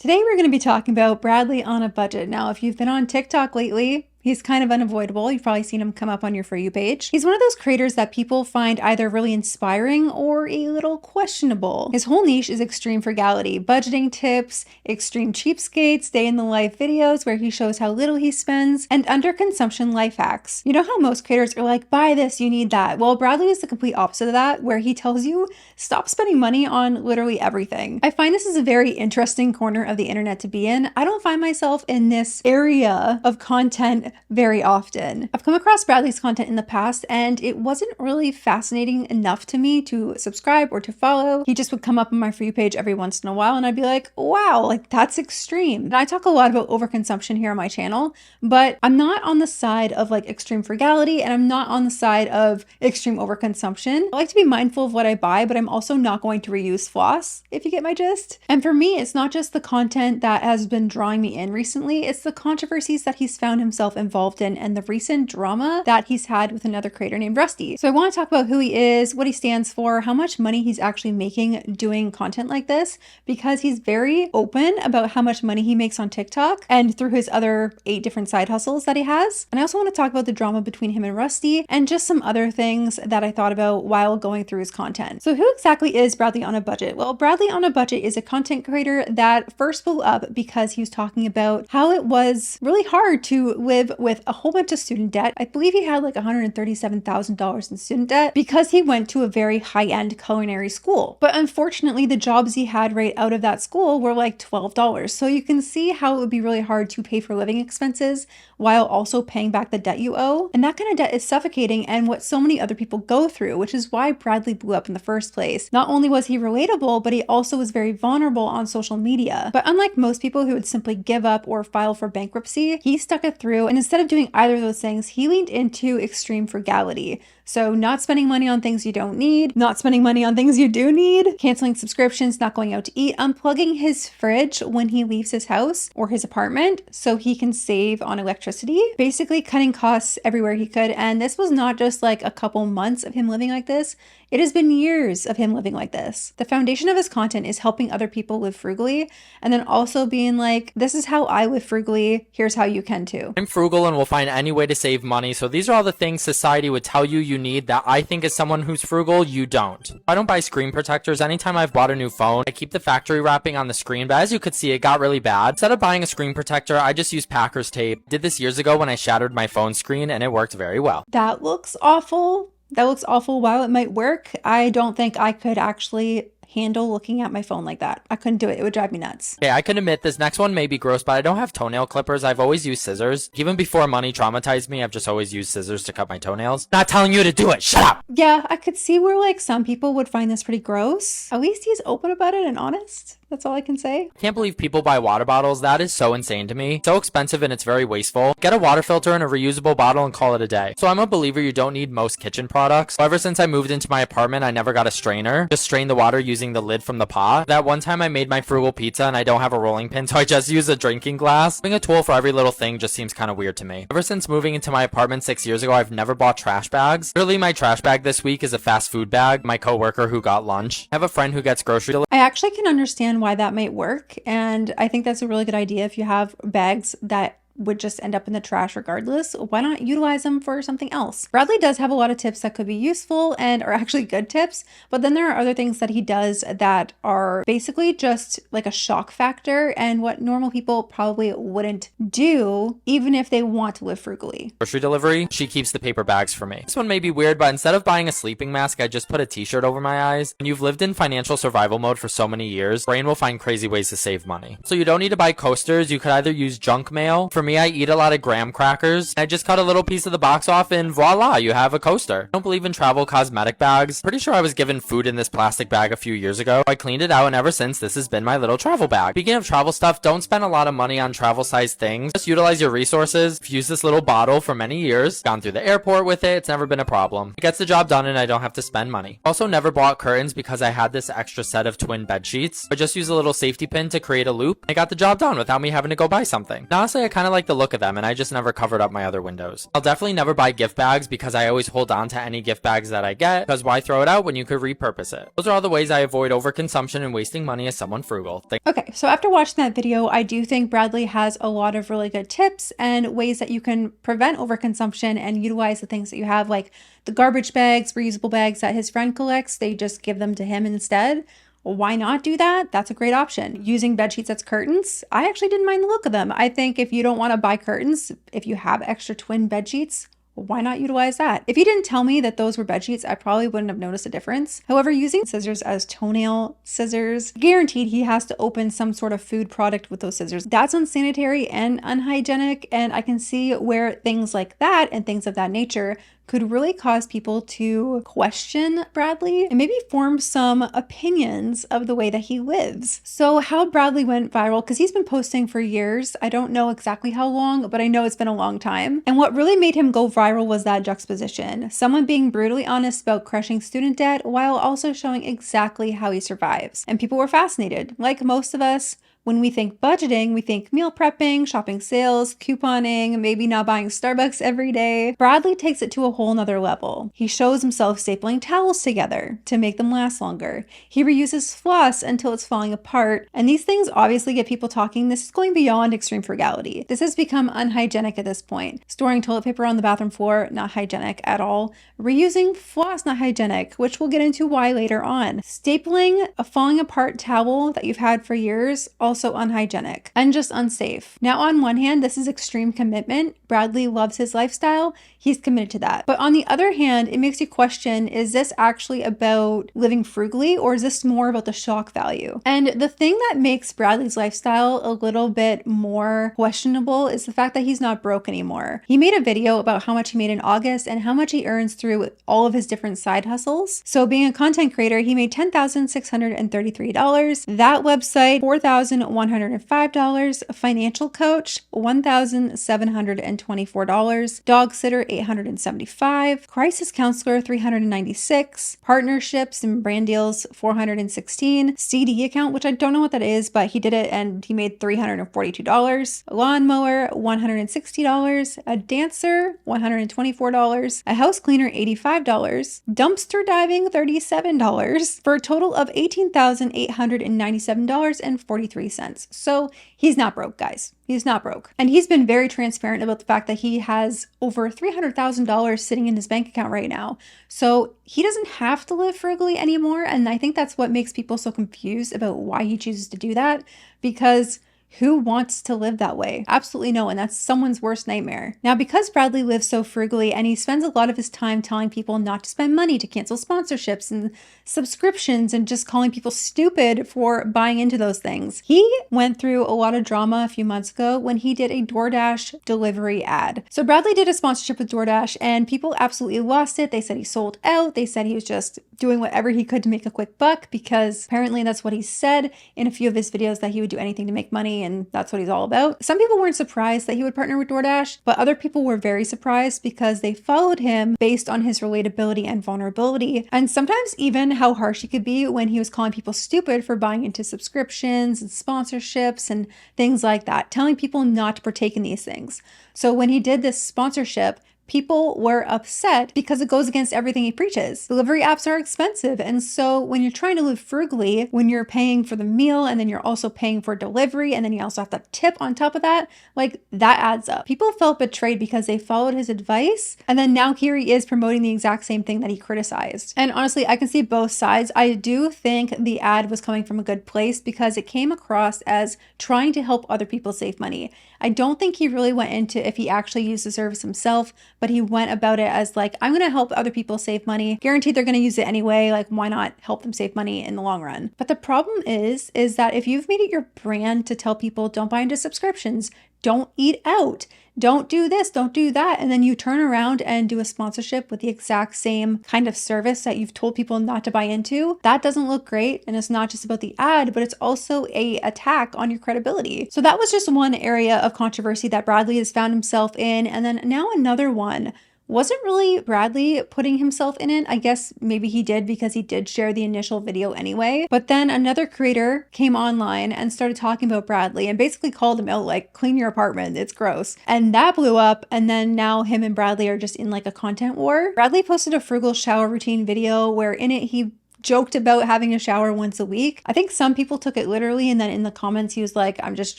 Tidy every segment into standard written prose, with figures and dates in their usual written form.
Today we're going to be talking about Bradley on a budget. Now, if you've been on TikTok lately, he's kind of unavoidable. You've probably seen him come up on your For You page. He's one of those creators that people find either really inspiring or a little questionable. His whole niche is extreme frugality, budgeting tips, extreme cheapskates, day in the life videos where he shows how little he spends, and underconsumption life hacks. You know how most creators are like, buy this, you need that. Well, Bradley is the complete opposite of that, where he tells you, stop spending money on literally everything. I find this is a very interesting corner of the internet to be in. I don't find myself in this area of content very often. I've come across Bradley's content in the past and it wasn't really fascinating enough to me to subscribe or to follow. He just would come up on my For You page every once in a while and I'd be like, wow, like that's extreme. And I talk a lot about overconsumption here on my channel, but I'm not on the side of like extreme frugality and I'm not on the side of extreme overconsumption. I like to be mindful of what I buy, but I'm also not going to reuse floss, if you get my gist. And for me, it's not just the content that has been drawing me in recently, it's the controversies that he's found himself involved in and the recent drama that he's had with another creator named Rusty. So I want to talk about who he is, what he stands for, how much money he's actually making doing content like this, because he's very open about how much money he makes on TikTok and through his other 8 different side hustles that he has. And I also want to talk about the drama between him and Rusty and just some other things that I thought about while going through his content. So who exactly is Bradley on a budget? Well, Bradley on a budget is a content creator that first blew up because he was talking about how it was really hard to live with a whole bunch of student debt. I believe he had like $137,000 in student debt because he went to a very high-end culinary school. But unfortunately, the jobs he had right out of that school were like $12. So you can see how it would be really hard to pay for living expenses while also paying back the debt you owe. And that kind of debt is suffocating and what so many other people go through, which is why Bradley blew up in the first place. Not only was he relatable, but he also was very vulnerable on social media. But unlike most people who would simply give up or file for bankruptcy, he stuck it through, and instead of doing either of those things, he leaned into extreme frugality. So not spending money on things you don't need, not spending money on things you do need, canceling subscriptions, not going out to eat, unplugging his fridge when he leaves his house or his apartment so he can save on electricity, basically cutting costs everywhere he could. And this was not just like a couple months of him living like this. It has been years of him living like this. The foundation of his content is helping other people live frugally and then also being like, this is how I live frugally, here's how you can too. I'm frugal and will find any way to save money, so these are all the things society would tell you you need that I think as someone who's frugal, you don't. I don't buy screen protectors. Anytime I've bought a new phone, I keep the factory wrapping on the screen, but as you could see, it got really bad. Instead of buying a screen protector, I just use Packers tape. Did this years ago when I shattered my phone screen and it worked very well. That looks awful. That looks awful. While it might work, I don't think I could actually handle looking at my phone like that. I couldn't do it. It would drive me nuts. Okay, I can admit this next one may be gross, but I don't have toenail clippers. I've always used scissors. Even before money traumatized me, I've just always used scissors to cut my toenails. Not telling you to do it. Shut up! Yeah, I could see where like some people would find this pretty gross. At least he's open about it and honest. That's all I can say. Can't believe people buy water bottles. That is so insane to me. So expensive and it's very wasteful. Get a water filter and a reusable bottle and call it a day. So I'm a believer you don't need most kitchen products. Ever since I moved into my apartment, I never got a strainer. Just strain the water using the lid from the pot. That one time I made my frugal pizza and I don't have a rolling pin, so I just use a drinking glass. Having a tool for every little thing just seems kind of weird to me. Ever since moving into my apartment 6 years ago, I've never bought trash bags. Literally, my trash bag this week is a fast food bag. My coworker who got lunch. I have a friend who gets grocery delivery. I actually can understand why that might work. And I think that's a really good idea if you have bags that would just end up in the trash regardless. Why not utilize them for something else? Bradley does have a lot of tips that could be useful and are actually good tips, but then there are other things that he does that are basically just like a shock factor and what normal people probably wouldn't do even if they want to live frugally. Grocery delivery, she keeps the paper bags for me. This one may be weird, but instead of buying a sleeping mask, I just put a t-shirt over my eyes. When you've lived in financial survival mode for so many years, brain will find crazy ways to save money. So you don't need to buy coasters. You could either use junk mail. For me, I eat a lot of graham crackers. I just cut a little piece of the box off and voila, you have a coaster. I don't believe in travel cosmetic bags. Pretty sure I was given food in this plastic bag a few years ago. I cleaned it out and ever since this has been my little travel bag. Speaking of travel stuff, don't spend a lot of money on travel sized things. Just utilize your resources. I've used this little bottle for many years. Gone through the airport with it. It's never been a problem. It gets the job done and I don't have to spend money. Also never bought curtains because I had this extra set of twin bed sheets. I just used a little safety pin to create a loop. I got the job done without me having to go buy something. And honestly, I kind of of like the look of them, and I just never covered up my other windows. I'll definitely never buy gift bags because I always hold on to any gift bags that I get, because why throw it out when you could repurpose it? Those are all the ways I avoid overconsumption and wasting money as someone frugal. Okay, so after watching that video, I do think Bradley has a lot of really good tips and ways that you can prevent overconsumption and utilize the things that you have, like the garbage bags, reusable bags that his friend collects. They just give them to him instead. Well, why not do that? That's a great option. Using bed sheets as curtains, I actually didn't mind the look of them. I think if you don't want to buy curtains, if you have extra twin bed sheets, why not utilize that? If you didn't tell me that those were bed sheets, I probably wouldn't have noticed a difference. However, using scissors as toenail scissors, guaranteed he has to open some sort of food product with those scissors. That's unsanitary and unhygienic, and I can see where things like that and things of that nature could really cause people to question Bradley and maybe form some opinions of the way that he lives. So how Bradley went viral, because he's been posting for years. I don't know exactly how long, but I know it's been a long time. And what really made him go viral was that juxtaposition. Someone being brutally honest about crushing student debt while also showing exactly how he survives. And people were fascinated. Like most of us, when we think budgeting, we think meal prepping, shopping sales, couponing, maybe not buying Starbucks every day. Bradley takes it to a whole nother level. He shows himself stapling towels together to make them last longer. He reuses floss until it's falling apart. And these things obviously get people talking. This is going beyond extreme frugality. This has become unhygienic at this point. Storing toilet paper on the bathroom floor, not hygienic at all. Reusing floss, not hygienic, which we'll get into why later on. Stapling a falling apart towel that you've had for years, also unhygienic and just unsafe. Now, on one hand, this is extreme commitment. Bradley loves his lifestyle. He's committed to that. But on the other hand, it makes you question, is this actually about living frugally, or is this more about the shock value? And the thing that makes Bradley's lifestyle a little bit more questionable is the fact that he's not broke anymore. He made a video about how much he made in August and how much he earns through all of his different side hustles. So being a content creator, he made $10,633. That website, $4,105. A financial coach, $1,724. Dog sitter, $875. Crisis counselor, $396. Partnerships and brand deals, $416. CD account, which I don't know what that is, but he did it and he made $342. A lawnmower, $160. A dancer, $124. A house cleaner, $85. Dumpster diving, $37. For a total of $18,897.43. So he's not broke, guys. He's not broke. And he's been very transparent about the fact that he has over $300,000 sitting in his bank account right now. So he doesn't have to live frugally anymore. And I think that's what makes people so confused about why he chooses to do that, because who wants to live that way? Absolutely no one. That's someone's worst nightmare. Now, because Bradley lives so frugally and he spends a lot of his time telling people not to spend money, to cancel sponsorships and subscriptions, and just calling people stupid for buying into those things, he went through a lot of drama a few months ago when he did a DoorDash delivery ad. So Bradley did a sponsorship with DoorDash and people absolutely lost it. They said he sold out. They said he was just doing whatever he could to make a quick buck, because apparently that's what he said in a few of his videos, that he would do anything to make money, and that's what he's all about. Some people weren't surprised that he would partner with DoorDash, but other people were very surprised because they followed him based on his relatability and vulnerability, and sometimes even how harsh he could be when he was calling people stupid for buying into subscriptions and sponsorships and things like that, telling people not to partake in these things. So when he did this sponsorship, people were upset because it goes against everything he preaches. Delivery apps are expensive. And so when you're trying to live frugally, when you're paying for the meal and then you're also paying for delivery and then you also have to tip on top of that, like that adds up. People felt betrayed because they followed his advice. And then now here he is promoting the exact same thing that he criticized. And honestly, I can see both sides. I do think the ad was coming from a good place because it came across as trying to help other people save money. I don't think he really went into if he actually used the service himself, but he went about it as like, I'm going to help other people save money. Guaranteed they're going to use it anyway. Like, why not help them save money in the long run? But the problem is that if you've made it your brand to tell people don't buy into subscriptions, don't eat out, don't do this, don't do that, and then you turn around and do a sponsorship with the exact same kind of service that you've told people not to buy into, that doesn't look great. And it's not just about the ad, but it's also a attack on your credibility. So that was just one area of controversy that Bradley has found himself in. And then now another one wasn't really Bradley putting himself in it. I guess maybe he did because he did share the initial video anyway. But then another creator came online and started talking about Bradley and basically called him out like, clean your apartment, it's gross. And that blew up, and then now him and Bradley are just in like a content war. Bradley posted a frugal shower routine video where in it he joked about having a shower once a week. I think some people took it literally, and then in the comments he was like, I'm just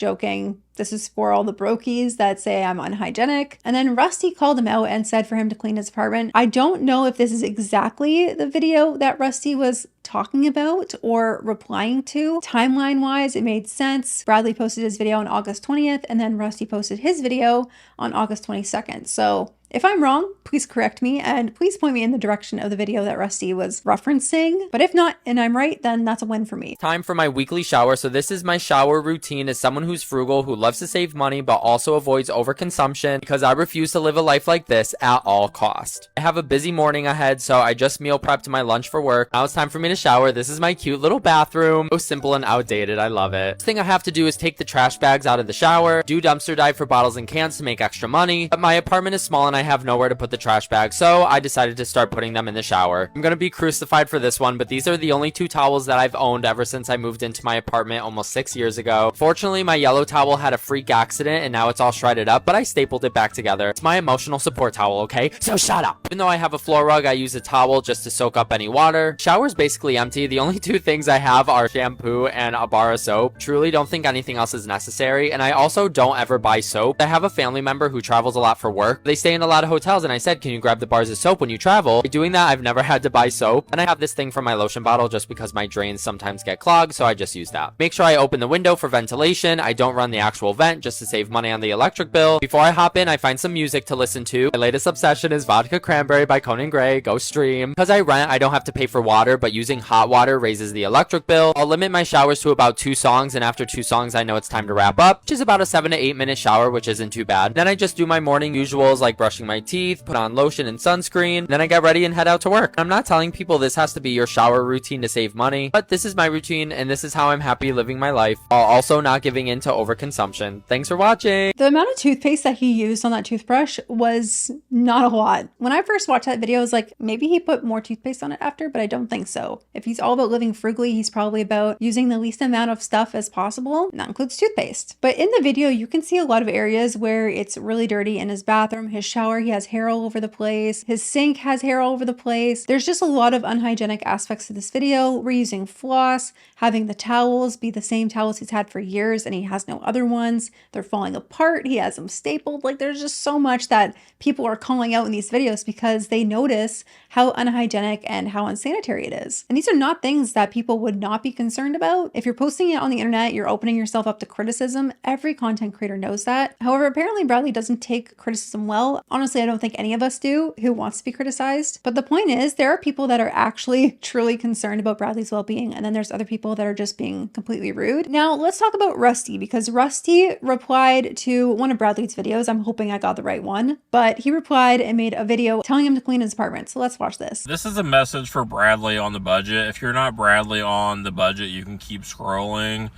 joking. This is for all the brokies that say I'm unhygienic. And then Rusty called him out and said for him to clean his apartment. I don't know if this is exactly the video that Rusty was talking about or replying to. Timeline wise, it made sense. Bradley posted his video on August 20th, and then Rusty posted his video on August 22nd. So if I'm wrong, please correct me and please point me in the direction of the video that Rusty was referencing. But if not, and I'm right, then that's a win for me. Time for my weekly shower. So this is my shower routine as someone who's frugal, who loves to save money, but also avoids overconsumption because I refuse to live a life like this at all cost. I have a busy morning ahead, so I just meal prepped my lunch for work. Now it's time for me to shower. This is my cute little bathroom. So simple and outdated. I love it. First thing I have to do is take the trash bags out of the shower, do dumpster dive for bottles and cans to make extra money. But my apartment is small and I have nowhere to put the trash bags, so I decided to start putting them in the shower. I'm gonna be crucified for this one, but these are the only 2 towels that I've owned ever since I moved into my apartment almost 6 years ago. Fortunately, my yellow towel had a freak accident and now it's all shredded up, but I stapled it back together. It's my emotional support towel, okay? So shut up. Even though I have a floor rug, I use a towel just to soak up any water. Shower's basically empty. The only 2 things I have are shampoo and a bar of soap. Truly don't think anything else is necessary, and I also don't ever buy soap. I have a family member who travels a lot for work. They stay in a lot of hotels, and I said, can you grab the bars of soap when you travel? By doing that, I've never had to buy soap. And I have this thing for my lotion bottle just because my drains sometimes get clogged, so I just use that. Make sure I open the window for ventilation. I don't run the actual vent just to save money on the electric bill. Before I hop in, I find some music to listen to. My latest obsession is Vodka Cranberry by Conan Gray. Go stream. Because I rent, I don't have to pay for water, but using hot water raises the electric bill. I'll limit my showers to about 2 songs, and after 2 songs, I know it's time to wrap up, which is about a 7 to 8 minute shower, which isn't too bad. Then I just do my morning usuals like brushing my teeth, put on lotion and sunscreen, then I get ready and head out to work. I'm not telling people this has to be your shower routine to save money, but this is my routine and this is how I'm happy living my life, while also not giving in to overconsumption. Thanks for watching. The amount of toothpaste that he used on that toothbrush was not a lot. When I first watched that video, I was like, maybe he put more toothpaste on it after, but I don't think so. If he's all about living frugally, he's probably about using the least amount of stuff as possible, and that includes toothpaste. But in the video, you can see a lot of areas where it's really dirty. In his bathroom, his shower, he has hair all over the place. His sink has hair all over the place. There's just a lot of unhygienic aspects to this video. We're using floss, having the towels be the same towels he's had for years and he has no other ones. They're falling apart. He has them stapled. Like, there's just so much that people are calling out in these videos because they notice how unhygienic and how unsanitary it is. And these are not things that people would not be concerned about. If you're posting it on the internet, you're opening yourself up to criticism. Every content creator knows that. However, apparently Bradley doesn't take criticism well. Honestly, I don't think any of us do who wants to be criticized. But the point is, there are people that are actually truly concerned about Bradley's well-being, and then there's other people that are just being completely rude. Now, let's talk about Rusty, because Rusty replied to one of Bradley's videos. I'm hoping I got the right one, but he replied and made a video telling him to clean his apartment. So let's watch this. This is a message for Bradley on the budget. If you're not Bradley on the budget, you can keep scrolling.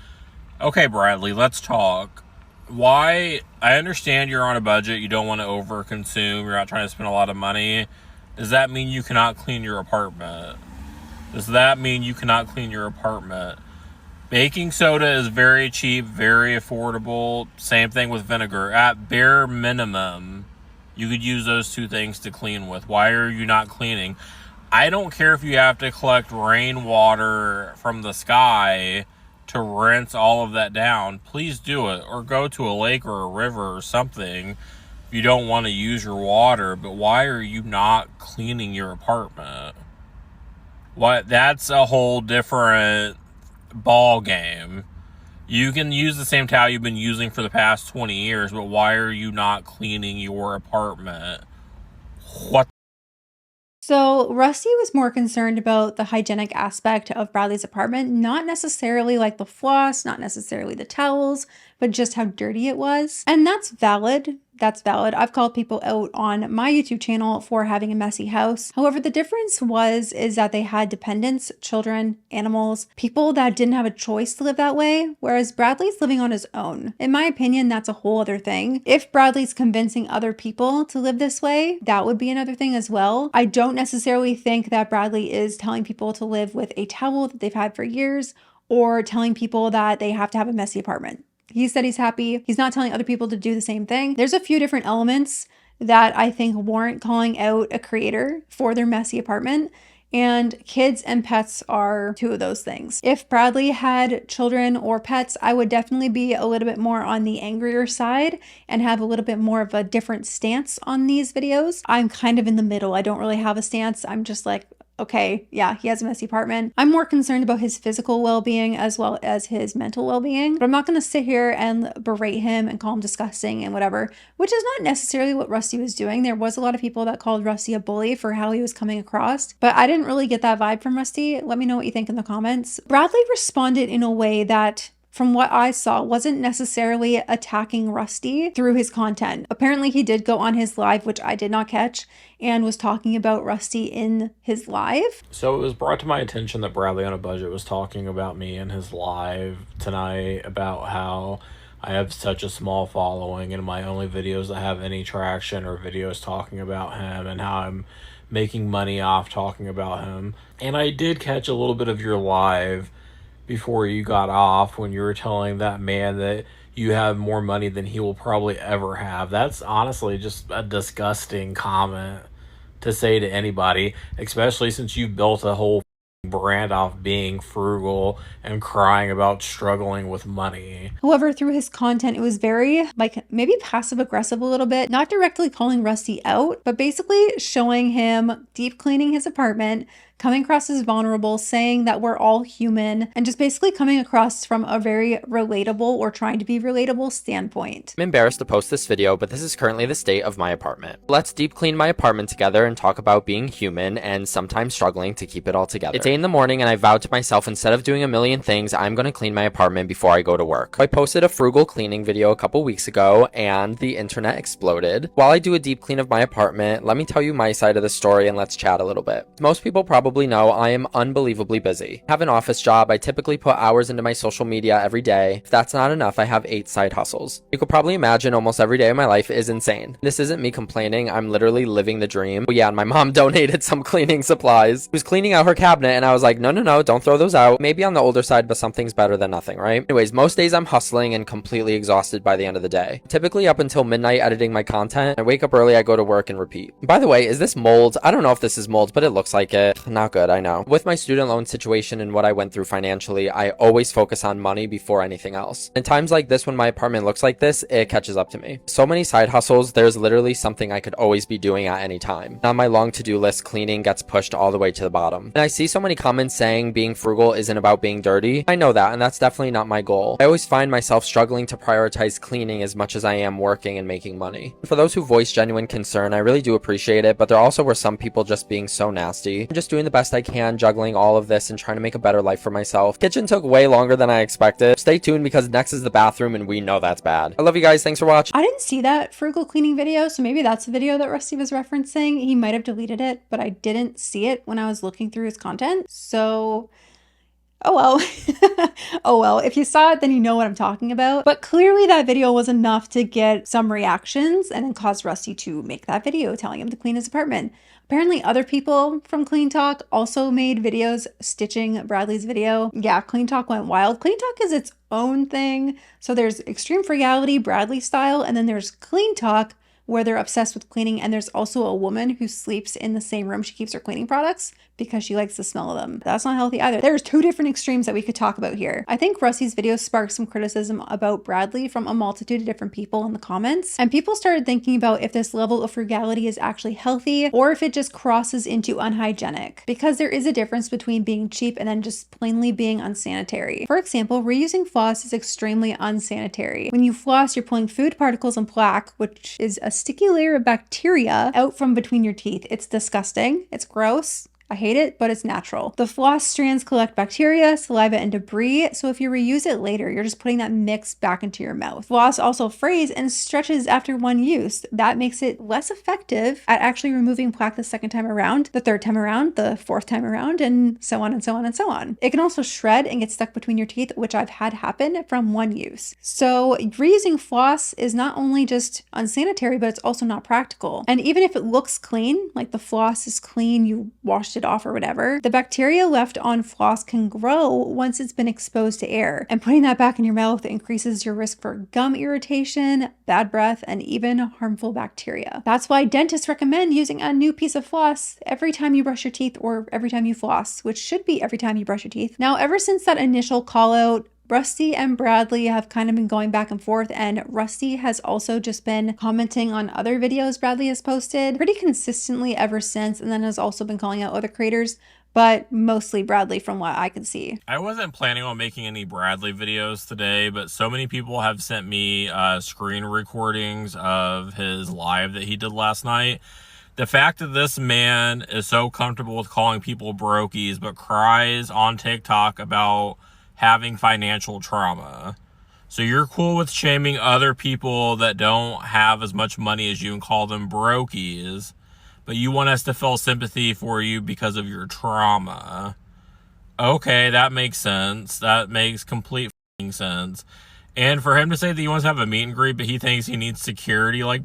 Okay, Bradley, let's talk. Why? I understand you're on a budget. You don't want to overconsume. You're not trying to spend a lot of money. Does that mean you cannot clean your apartment? Does that mean you cannot clean your apartment? Baking soda is very cheap, very affordable. Same thing with vinegar. At bare minimum, you could use those 2 things to clean with. Why are you not cleaning? I don't care if you have to collect rainwater from the sky to rinse all of that down. Please do it. Or go to a lake or a river or something if you don't want to use your water. But why are you not cleaning your apartment? What? That's a whole different ball game. You can use the same towel you've been using for the past 20 years, but why are you not cleaning your apartment? What? So Rusty was more concerned about the hygienic aspect of Bradley's apartment, not necessarily like the floss, not necessarily the towels, but just how dirty it was. And that's valid. That's valid. I've called people out on my YouTube channel for having a messy house. However, the difference is that they had dependents, children, animals, people that didn't have a choice to live that way, whereas Bradley's living on his own. In my opinion, that's a whole other thing. If Bradley's convincing other people to live this way, that would be another thing as well. I don't necessarily think that Bradley is telling people to live with a towel that they've had for years or telling people that they have to have a messy apartment. He said he's happy. He's not telling other people to do the same thing. There's a few different elements that I think warrant calling out a creator for their messy apartment. And kids and pets are two of those things. If Bradley had children or pets, I would definitely be a little bit more on the angrier side and have a little bit more of a different stance on these videos. I'm kind of in the middle. I don't really have a stance. I'm just like, okay, yeah, he has a messy apartment. I'm more concerned about his physical well-being as well as his mental well-being, but I'm not going to sit here and berate him and call him disgusting and whatever, which is not necessarily what Rusty was doing. There was a lot of people that called Rusty a bully for how he was coming across, but I didn't really get that vibe from Rusty. Let me know what you think in the comments. Bradley responded in a way that, from what I saw, wasn't necessarily attacking Rusty through his content. Apparently he did go on his live, which I did not catch, and was talking about Rusty in his live. So it was brought to my attention that Bradley on a Budget was talking about me in his live tonight about how I have such a small following and my only videos that have any traction are videos talking about him and how I'm making money off talking about him. And I did catch a little bit of your live before you got off when you were telling that man that you have more money than he will probably ever have. That's honestly just a disgusting comment to say to anybody, especially since you built a whole brand off being frugal and crying about struggling with money. However, through his content, it was very maybe passive aggressive a little bit, not directly calling Rusty out, but basically showing him deep cleaning his apartment, coming across as vulnerable, saying that we're all human, and just basically coming across from a very relatable or trying to be relatable standpoint. I'm embarrassed to post this video, but this is currently the state of my apartment. Let's deep clean my apartment together and talk about being human and sometimes struggling to keep it all together. It's 8 in the morning and I vowed to myself instead of doing a million things, I'm going to clean my apartment before I go to work. I posted a frugal cleaning video a couple weeks ago and the internet exploded. While I do a deep clean of my apartment, let me tell you my side of the story and let's chat a little bit. Most people probably know I am unbelievably busy. I have an office job. I typically put hours into my social media every day. If that's not enough, I have 8 side hustles. You could probably imagine almost every day of my life is insane. This isn't me complaining. I'm literally living the dream. But yeah, and my mom donated some cleaning supplies. She was cleaning out her cabinet and I was like, no, don't throw those out. Maybe on the older side, but something's better than nothing, right? Anyways, most days I'm hustling and completely exhausted by the end of the day. Typically up until midnight editing my content. I wake up early, I go to work and repeat. By the way, is this mold? I don't know if this is mold, but it looks like it. Not good, I know. With my student loan situation and what I went through financially, I always focus on money before anything else. In times like this, when my apartment looks like this, it catches up to me. So many side hustles, there's literally something I could always be doing at any time. On my long to-do list, cleaning gets pushed all the way to the bottom. And I see so many comments saying being frugal isn't about being dirty. I know that, and that's definitely not my goal. I always find myself struggling to prioritize cleaning as much as I am working and making money. For those who voice genuine concern, I really do appreciate it, but there also were some people just being so nasty. I'm just doing the best I can, juggling all of this and trying to make a better life for myself. Kitchen took way longer than I expected. Stay tuned because next is the bathroom and we know that's bad. I love you guys. Thanks for watching. I didn't see that frugal cleaning video, so maybe that's the video that Rusty was referencing. He might have deleted it, but I didn't see it when I was looking through his content. So oh well. Oh well, if you saw it, then you know what I'm talking about. But clearly that video was enough to get some reactions and then cause Rusty to make that video telling him to clean his apartment. Apparently other people from Clean Talk also made videos stitching Bradley's video. Yeah, Clean Talk went wild. Clean Talk is its own thing. So there's Extreme Frugality, Bradley style, and then there's Clean Talk, where they're obsessed with cleaning, and there's also a woman who sleeps in the same room she keeps her cleaning products because she likes the smell of them. That's not healthy either. There's 2 different extremes that we could talk about here. I think Rusty's video sparked some criticism about Bradley from a multitude of different people in the comments, and people started thinking about if this level of frugality is actually healthy or if it just crosses into unhygienic, because there is a difference between being cheap and then just plainly being unsanitary. For example, reusing floss is extremely unsanitary. When you floss, you're pulling food particles and plaque, which is a sticky layer of bacteria, out from between your teeth. It's disgusting. It's gross. I hate it, but it's natural. The floss strands collect bacteria, saliva, and debris, so if you reuse it later, you're just putting that mix back into your mouth. Floss also frays and stretches after one use. That makes it less effective at actually removing plaque the second time around, the third time around, the fourth time around, and so on and so on and so on. It can also shred and get stuck between your teeth, which I've had happen from one use. So reusing floss is not only just unsanitary, but it's also not practical. And even if it looks clean, like the floss is clean, you washed it off or whatever, the bacteria left on floss can grow once it's been exposed to air. And putting that back in your mouth increases your risk for gum irritation, bad breath, and even harmful bacteria. That's why dentists recommend using a new piece of floss every time you brush your teeth or every time you floss, which should be every time you brush your teeth. Now, ever since that initial call out, Rusty and Bradley have kind of been going back and forth, and Rusty has also just been commenting on other videos Bradley has posted pretty consistently ever since, and then has also been calling out other creators, but mostly Bradley from what I could see. I wasn't planning on making any Bradley videos today, but so many people have sent me screen recordings of his live that he did last night. The fact that this man is so comfortable with calling people brokies, but cries on TikTok about having financial trauma. So you're cool with shaming other people that don't have as much money as you and call them brokies, but you want us to feel sympathy for you because of your trauma. Okay, that makes sense. That makes complete sense. And for him to say that he wants to have a meet and greet, but he thinks he needs security, like,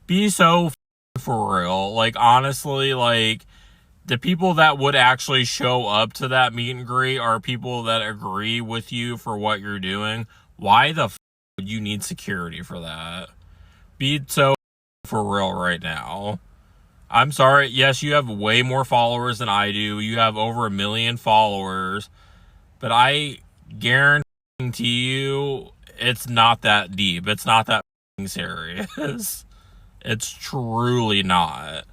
be so for real. Like, honestly, like, the people that would actually show up to that meet and greet are people that agree with you for what you're doing. Why the would you need security for that? Be so for real right now. I'm sorry. Yes, you have way more followers than I do. You have over 1 million followers. But I guarantee you it's not that deep. It's not that serious. It's truly not.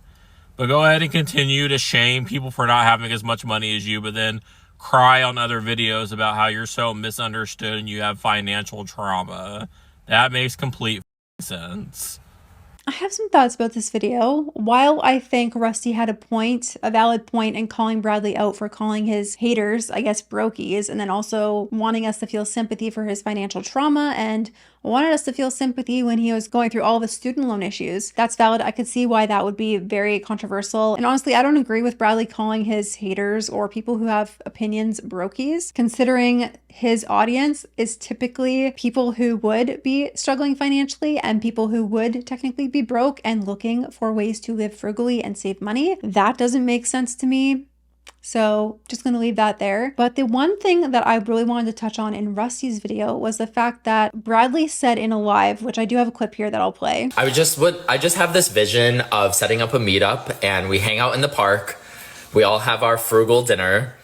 But go ahead and continue to shame people for not having as much money as you, but then cry on other videos about how you're so misunderstood and you have financial trauma. That makes complete sense. I have some thoughts about this video. While I think Rusty had a valid point in calling Bradley out for calling his haters, I guess, brokies, and then also wanting us to feel sympathy for his financial trauma and wanted us to feel sympathy when he was going through all of his student loan issues. That's valid. I could see why that would be very controversial. And honestly, I don't agree with Bradley calling his haters or people who have opinions brokies, considering his audience is typically people who would be struggling financially and people who would technically be broke and looking for ways to live frugally and save money. That doesn't make sense to me. So just going to leave that there. But the one thing that I really wanted to touch on in Rusty's video was the fact that Bradley said in a live, which I do have a clip here that I'll play. I just have this vision of setting up a meetup and we hang out in the park. We all have our frugal dinner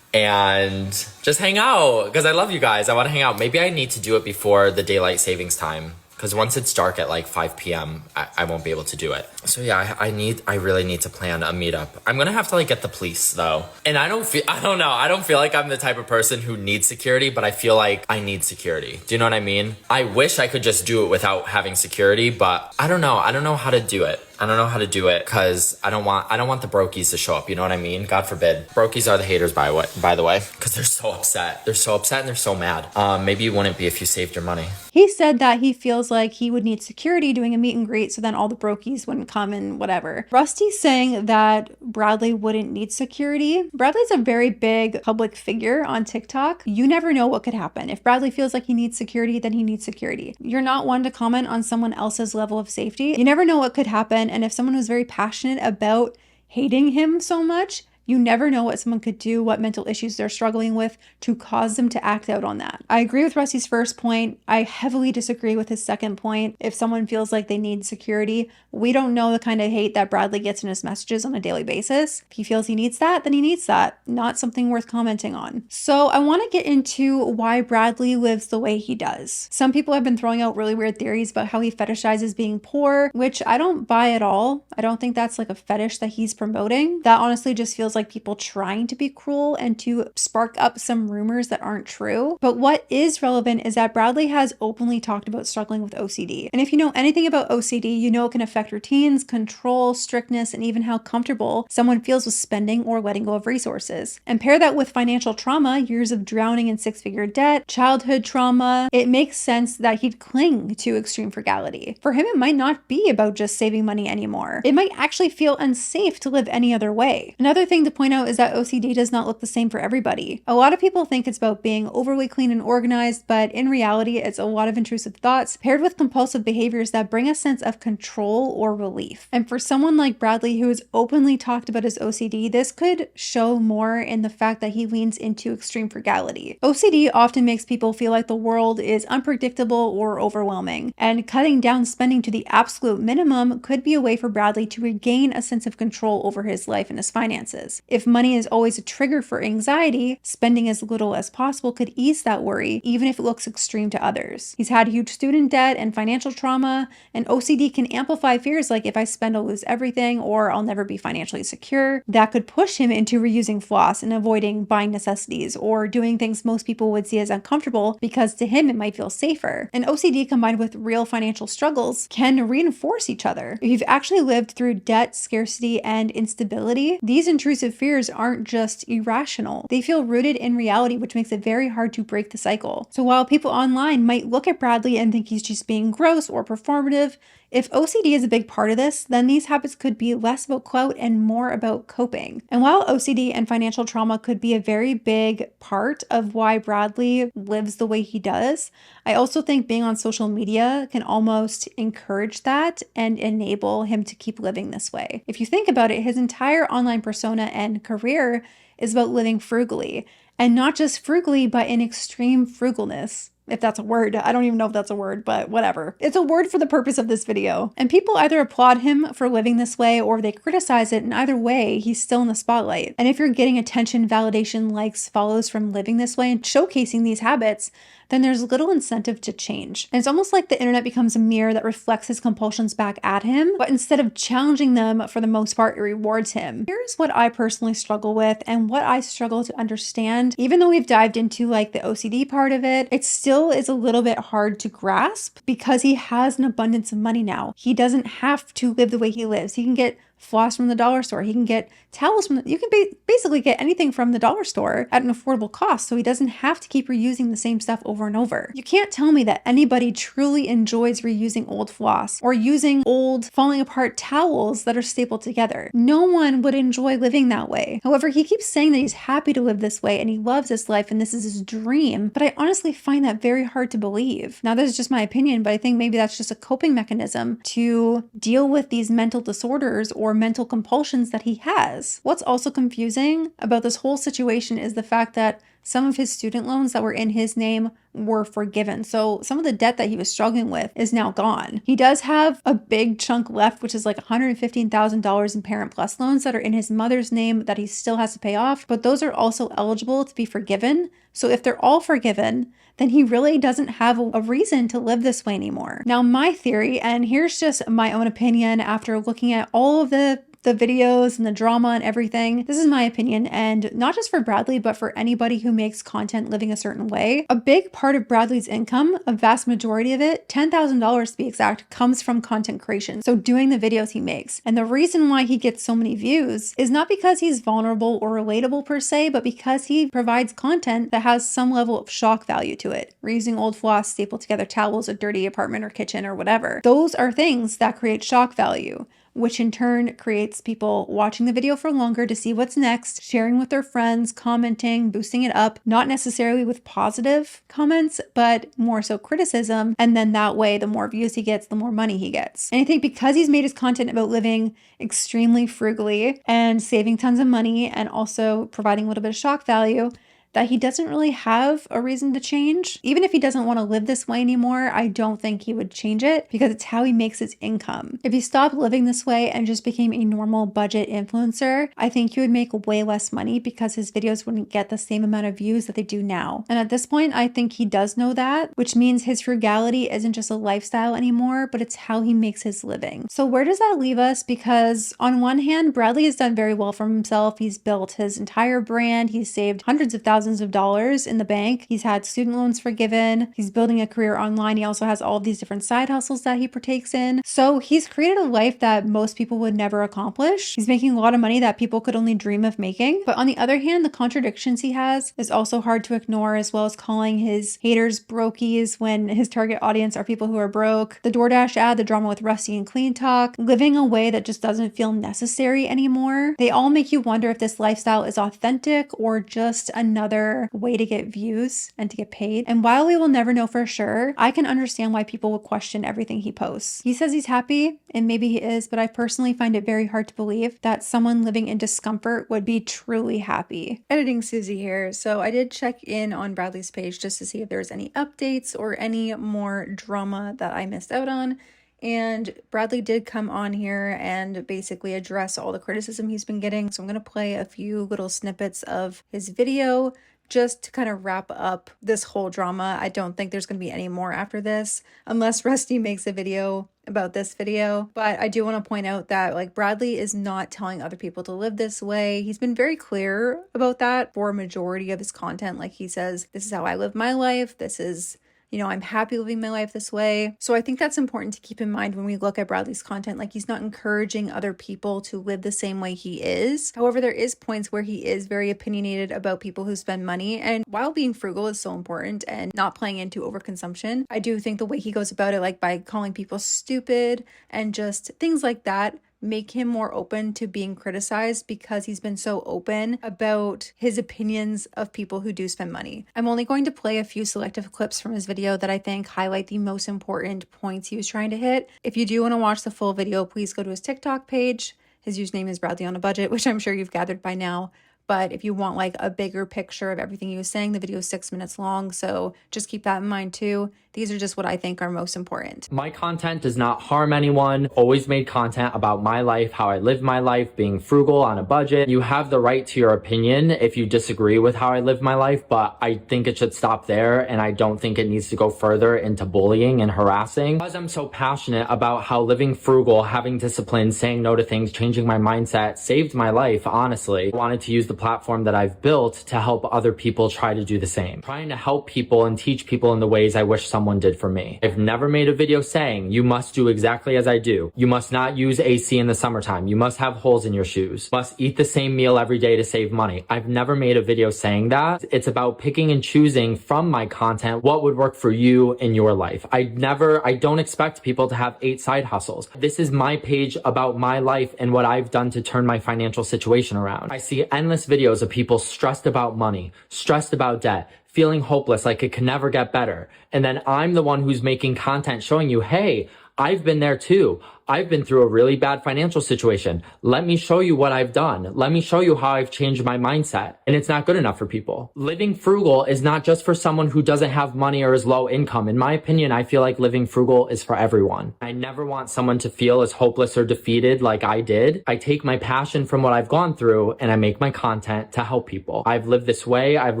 and just hang out because I love you guys. I want to hang out. Maybe I need to do it before the daylight savings time, because once it's dark at like 5 p.m., I won't be able to do it. So yeah, I really need to plan a meetup. I'm gonna have to like get the police though. And I don't feel like I'm the type of person who needs security, but I feel like I need security. Do you know what I mean? I wish I could just do it without having security, but I don't know. I don't know how to do it. I don't know how to do it because I don't want the brokies to show up. You know what I mean? God forbid. Brokies are the haters, by the way, because they're so upset. They're so upset and they're so mad. Maybe you wouldn't be if you saved your money. He said that he feels like he would need security doing a meet and greet, so then all the brokies wouldn't come and whatever. Rusty's saying that Bradley wouldn't need security. Bradley's a very big public figure on TikTok. You never know what could happen. If Bradley feels like he needs security, then he needs security. You're not one to comment on someone else's level of safety. You never know what could happen. And if someone was very passionate about hating him so much, you never know what someone could do, what mental issues they're struggling with to cause them to act out on that. I agree with Rusty's first point. I heavily disagree with his second point. If someone feels like they need security, we don't know the kind of hate that Bradley gets in his messages on a daily basis. If he feels he needs that, then he needs that. Not something worth commenting on. So I want to get into why Bradley lives the way he does. Some people have been throwing out really weird theories about how he fetishizes being poor, which I don't buy at all. I don't think that's like a fetish that he's promoting. That honestly just feels feels like people trying to be cruel and to spark up some rumors that aren't true. But what is relevant is that Bradley has openly talked about struggling with OCD. And if you know anything about OCD, you know it can affect routines, control, strictness, and even how comfortable someone feels with spending or letting go of resources. And pair that with financial trauma, years of drowning in six-figure debt, childhood trauma, it makes sense that he'd cling to extreme frugality. For him, it might not be about just saving money anymore. It might actually feel unsafe to live any other way. Another thing to point out is that OCD does not look the same for everybody. A lot of people think it's about being overly clean and organized, but in reality, it's a lot of intrusive thoughts paired with compulsive behaviors that bring a sense of control or relief. And for someone like Bradley, who has openly talked about his OCD, this could show more in the fact that he leans into extreme frugality. OCD often makes people feel like the world is unpredictable or overwhelming, and cutting down spending to the absolute minimum could be a way for Bradley to regain a sense of control over his life and his finances. If money is always a trigger for anxiety, spending as little as possible could ease that worry, even if it looks extreme to others. He's had huge student debt and financial trauma, and OCD can amplify fears like if I spend, I'll lose everything, or I'll never be financially secure. That could push him into reusing floss and avoiding buying necessities or doing things most people would see as uncomfortable because to him it might feel safer. And OCD combined with real financial struggles can reinforce each other. If you've actually lived through debt, scarcity, and instability, these intrusive fears aren't just irrational. They feel rooted in reality, which makes it very hard to break the cycle. So while people online might look at Bradley and think he's just being gross or performative, if OCD is a big part of this, then these habits could be less about clout and more about coping. And while OCD and financial trauma could be a very big part of why Bradley lives the way he does, I also think being on social media can almost encourage that and enable him to keep living this way. If you think about it, his entire online persona and career is about living frugally, and not just frugally, but in extreme frugalness. If that's a word. I don't even know if that's a word, but whatever. It's a word for the purpose of this video. And people either applaud him for living this way or they criticize it, and either way, he's still in the spotlight. And if you're getting attention, validation, likes, follows from living this way and showcasing these habits, then there's little incentive to change. And it's almost like the internet becomes a mirror that reflects his compulsions back at him, but instead of challenging them, for the most part, it rewards him. Here's what I personally struggle with and what I struggle to understand. Even though we've dived into like the OCD part of it, it still is a little bit hard to grasp because he has an abundance of money now. He doesn't have to live the way he lives. He can get floss from the dollar store. He can get towels from you can basically get anything from the dollar store at an affordable cost, so he doesn't have to keep reusing the same stuff over and over. You can't tell me that anybody truly enjoys reusing old floss or using old falling apart towels that are stapled together. No one would enjoy living that way. However, he keeps saying that he's happy to live this way and he loves his life and this is his dream, but I honestly find that very hard to believe. Now, this is just my opinion, but I think maybe that's just a coping mechanism to deal with these mental disorders or mental compulsions that he has. What's also confusing about this whole situation is the fact that some of his student loans that were in his name were forgiven. So some of the debt that he was struggling with is now gone. He does have a big chunk left, which is like $115,000 in Parent Plus loans that are in his mother's name that he still has to pay off, but those are also eligible to be forgiven. So if they're all forgiven, then he really doesn't have a reason to live this way anymore. Now, my theory, and here's just my own opinion after looking at all of the videos and the drama and everything. This is my opinion, and not just for Bradley, but for anybody who makes content living a certain way. A big part of Bradley's income, a vast majority of it, $10,000 to be exact, comes from content creation. So doing the videos he makes. And the reason why he gets so many views is not because he's vulnerable or relatable per se, but because he provides content that has some level of shock value to it. Reusing old floss, stapled together towels, a dirty apartment or kitchen or whatever. Those are things that create shock value, which in turn creates people watching the video for longer to see what's next, sharing with their friends, commenting, boosting it up, not necessarily with positive comments, but more so criticism. And then that way, the more views he gets, the more money he gets. And I think because he's made his content about living extremely frugally and saving tons of money and also providing a little bit of shock value, that he doesn't really have a reason to change. Even if he doesn't want to live this way anymore, I don't think he would change it because it's how he makes his income. If he stopped living this way and just became a normal budget influencer, I think he would make way less money because his videos wouldn't get the same amount of views that they do now. And at this point, I think he does know that, which means his frugality isn't just a lifestyle anymore, but it's how he makes his living. So where does that leave us? Because on one hand, Bradley has done very well for himself. He's built his entire brand. He's saved hundreds of thousands of dollars in the bank. He's had student loans forgiven. He's building a career online. He also has all of these different side hustles that he partakes in. So he's created a life that most people would never accomplish. He's making a lot of money that people could only dream of making. But on the other hand, the contradictions he has is also hard to ignore, as well as calling his haters brokies when his target audience are people who are broke. The DoorDash ad, the drama with Rusty and Clean Talk, living a way that just doesn't feel necessary anymore. They all make you wonder if this lifestyle is authentic or just another way to get views and to get paid. And while we will never know for sure, I can understand why people would question everything he posts. He says he's happy, and maybe he is, but I personally find it very hard to believe that someone living in discomfort would be truly happy. Editing Susie here. So I did check in on Bradley's page just to see if there's any updates or any more drama that I missed out on. And Bradley did come on here and basically address all the criticism he's been getting. So I'm going to play a few little snippets of his video just to kind of wrap up this whole drama. I don't think there's going to be any more after this, unless Rusty makes a video about this video. But I do want to point out that like Bradley is not telling other people to live this way. He's been very clear about that for a majority of his content. Like he says, this is how I live my life. This is, you know, I'm happy living my life this way. So I think that's important to keep in mind when we look at Bradley's content. Like he's not encouraging other people to live the same way he is. However, there is points where he is very opinionated about people who spend money. And while being frugal is so important and not playing into overconsumption, I do think the way he goes about it, like by calling people stupid and just things like that, make him more open to being criticized because he's been so open about his opinions of people who do spend money. I'm only going to play a few selective clips from his video that I think highlight the most important points he was trying to hit. If you do want to watch the full video, please go to his TikTok page. His username is Bradley on a Budget, which I'm sure you've gathered by now. But if you want like a bigger picture of everything he was saying, the video is 6 minutes long. So just keep that in mind too. These are just what I think are most important. My content does not harm anyone. Always made content about my life, how I live my life, being frugal on a budget. You have the right to your opinion if you disagree with how I live my life, but I think it should stop there. And I don't think it needs to go further into bullying and harassing. Because I'm so passionate about how living frugal, having discipline, saying no to things, changing my mindset saved my life, honestly. I wanted to use the platform that I've built to help other people try to do the same. Trying to help people and teach people in the ways I wish someone did for me. I've never made a video saying you must do exactly as I do. You must not use AC in the summertime. You must have holes in your shoes. You must eat the same meal every day to save money. I've never made a video saying that. It's about picking and choosing from my content what would work for you in your life. I don't expect people to have 8 side hustles. This is my page about my life and what I've done to turn my financial situation around. I see endless videos of people stressed about money, stressed about debt, feeling hopeless, like it can never get better. And then I'm the one who's making content showing you, hey, I've been there too. I've been through a really bad financial situation. Let me show you what I've done. Let me show you how I've changed my mindset. And it's not good enough for people. Living frugal is not just for someone who doesn't have money or is low income. In my opinion, I feel like living frugal is for everyone. I never want someone to feel as hopeless or defeated like I did. I take my passion from what I've gone through and I make my content to help people. I've lived this way. I've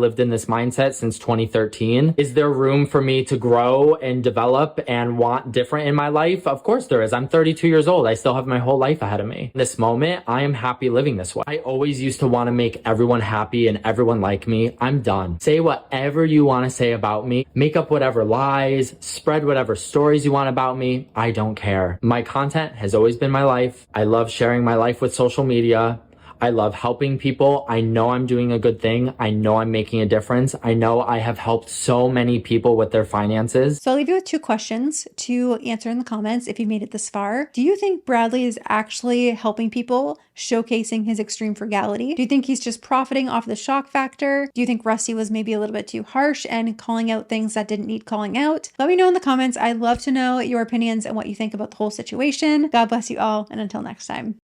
lived in this mindset since 2013. Is there room for me to grow and develop and want different in my life? Of course there is. I'm 32 years old. I still have my whole life ahead of me. In this moment, I am happy living this way. I always used to want to make everyone happy and everyone like me. I'm done. Say whatever you want to say about me. Make up whatever lies. Spread whatever stories you want about me. I don't care. My content has always been my life. I love sharing my life with social media. I love helping people. I know I'm doing a good thing. I know I'm making a difference. I know I have helped so many people with their finances. So I'll leave you with 2 questions to answer in the comments if you made it this far. Do you think Bradley is actually helping people, showcasing his extreme frugality? Do you think he's just profiting off the shock factor? Do you think Rusty was maybe a little bit too harsh and calling out things that didn't need calling out? Let me know in the comments. I'd love to know your opinions and what you think about the whole situation. God bless you all, and until next time.